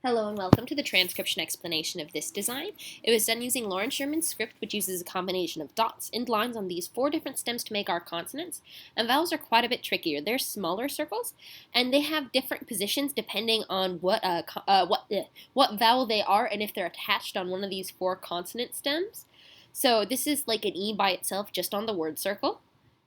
Hello and welcome to the transcription explanation of this design. It was done using Loren Sherman's script, which uses a combination of dots and lines on these 4 different stems to make our consonants, and vowels are quite a bit trickier. They're smaller circles, and they have different positions depending on what vowel they are and if they're attached on one of these 4 consonant stems. So this is like an E by itself just on the word circle.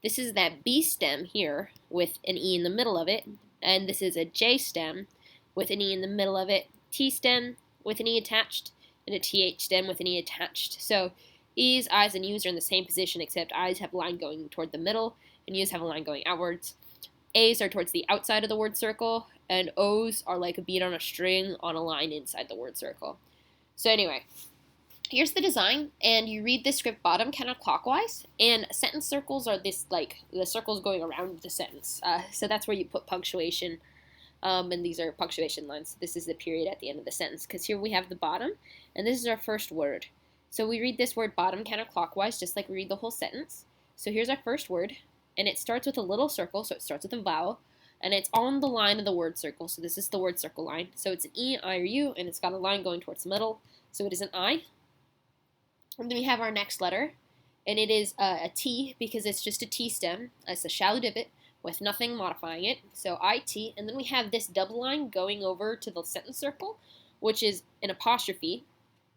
This is that B stem here with an E in the middle of it, and this is a J stem with an E in the middle of it, T stem with an E attached, and a TH stem with an E attached. So E's, I's, and U's are in the same position, except I's have a line going toward the middle, and U's have a line going outwards. A's are towards the outside of the word circle, and O's are like a bead on a string on a line inside the word circle. So anyway, here's the design, and you read this script bottom counterclockwise, and sentence circles are this, like, the circles going around the sentence. So that's where you put punctuation. And these are punctuation lines. This is the period at the end of the sentence, because here we have the bottom, and this is our first word. So we read this word bottom counterclockwise, just like we read the whole sentence. So here's our first word, and it starts with a little circle, so it starts with a vowel, and it's on the line of the word circle, so this is the word circle line. So it's an E, I, or U, and it's got a line going towards the middle, so it is an I. And then we have our next letter, and it is a T, because it's just a T stem. It's a shallow divot with nothing modifying it, so IT, and then we have this double line going over to the sentence circle, which is an apostrophe,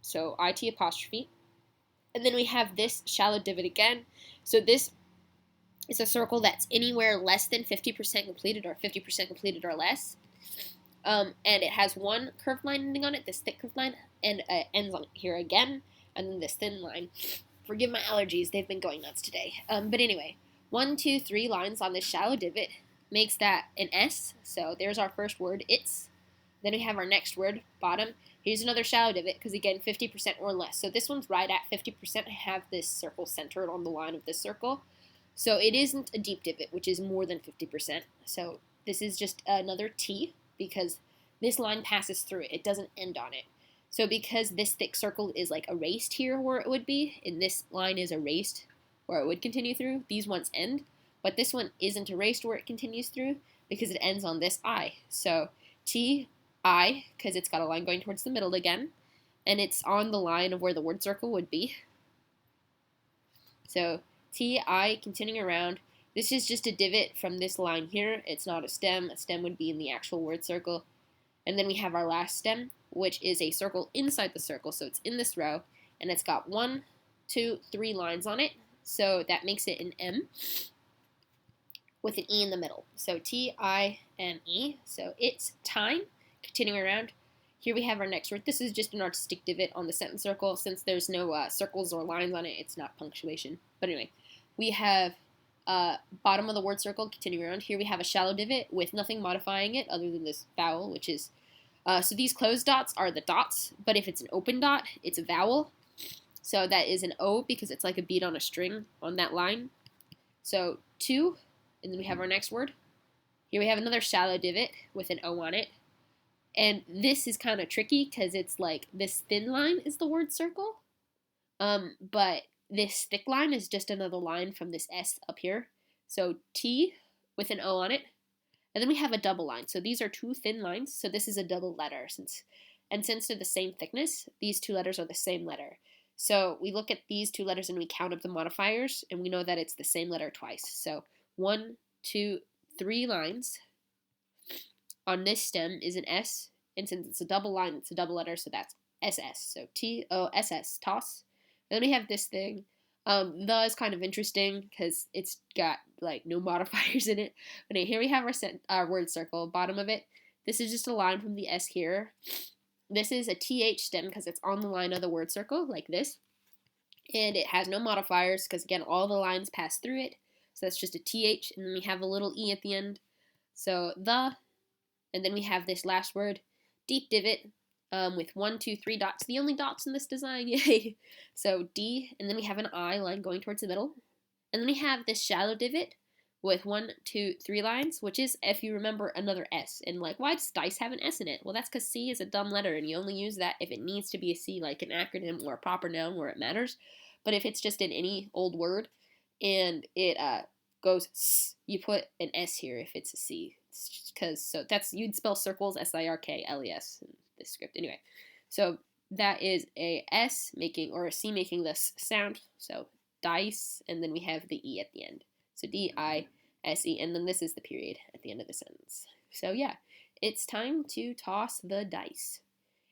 so IT apostrophe, and then we have this shallow divot again, so this is a circle that's anywhere less than 50% completed or 50% completed or less, and it has one curved line ending on it, this thick curved line, and ends on here again, and then this thin line. Forgive my allergies, they've been going nuts today, but anyway, 1, 2, 3 lines on this shallow divot makes that an S. So there's our first word, it's. Then we have our next word, bottom. Here's another shallow divot, because again, 50% or less. So this one's right at 50%. I have this circle centered on the line of this circle. So it isn't a deep divot, which is more than 50%. So this is just another T, because this line passes through it. It doesn't end on it. So because this thick circle is like erased here where it would be, and this line is erased where it would continue through, these ones end, but this one isn't erased where it continues through because it ends on this I. So T, I, because it's got a line going towards the middle again, and it's on the line of where the word circle would be. So T, I, continuing around. This is just a divot from this line here. It's not a stem. A stem would be in the actual word circle. And then we have our last stem, which is a circle inside the circle, so it's in this row, and it's got 1, 2, 3 lines on it. So that makes it an M with an E in the middle. So T-I-M-E. So it's time. Continuing around. Here we have our next word. This is just an artistic divot on the sentence circle. Since there's no circles or lines on it, it's not punctuation. But anyway, we have bottom of the word circle. Continuing around. Here we have a shallow divot with nothing modifying it other than this vowel, which is, so these closed dots are the dots, but if it's an open dot, it's a vowel. So that is an O because it's like a bead on a string on that line. So 2, and then we have our next word. Here we have another shallow divot with an O on it. And this is kind of tricky because it's like this thin line is the word circle. But this thick line is just another line from this S up here. So T with an O on it. And then we have a double line. So these are 2 thin lines. So this is a double letter. Since they're the same thickness, these 2 letters are the same letter. So we look at these 2 letters and we count up the modifiers, and we know that it's the same letter twice. So 1, 2, 3 lines on this stem is an S, and since it's a double line, it's a double letter, so that's SS. So T-O-S-S, toss. And then we have this thing. The is kind of interesting because it's got like no modifiers in it. But anyway, here we have our word circle, bottom of it. This is just a line from the S here. This is a TH stem because it's on the line of the word circle, like this. And it has no modifiers because, again, all the lines pass through it. So that's just a TH, and then we have a little E at the end. So the, and then we have this last word, deep divot, with 1, 2, 3 dots. The only dots in this design, yay. So D, and then we have an I line going towards the middle. And then we have this shallow divot with 1, 2, 3 lines, which is, if you remember, another S. And like, why does dice have an S in it? Well, that's because C is a dumb letter, and you only use that if it needs to be a C, like an acronym or a proper noun where it matters. But if it's just in any old word and it goes S, you put an S here if it's a C. Because so that's, you'd spell circles S-I-R-K-L-E-S. this script. Anyway, so that is a S making, or a C making this sound. So dice, and then we have the E at the end. So D-I-S-E, and then this is the period at the end of the sentence. So yeah, it's time to toss the dice.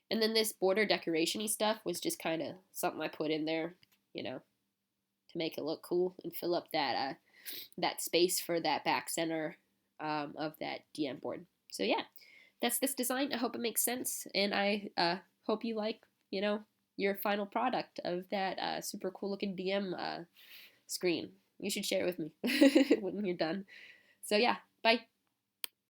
And then this border decoration-y stuff was just kind of something I put in there, you know, to make it look cool and fill up that that space for that back center of that DM board. So yeah, that's this design. I hope it makes sense, and I hope you like, you know, your final product of that super cool looking DM screen. You should share it with me when you're done. So yeah, bye.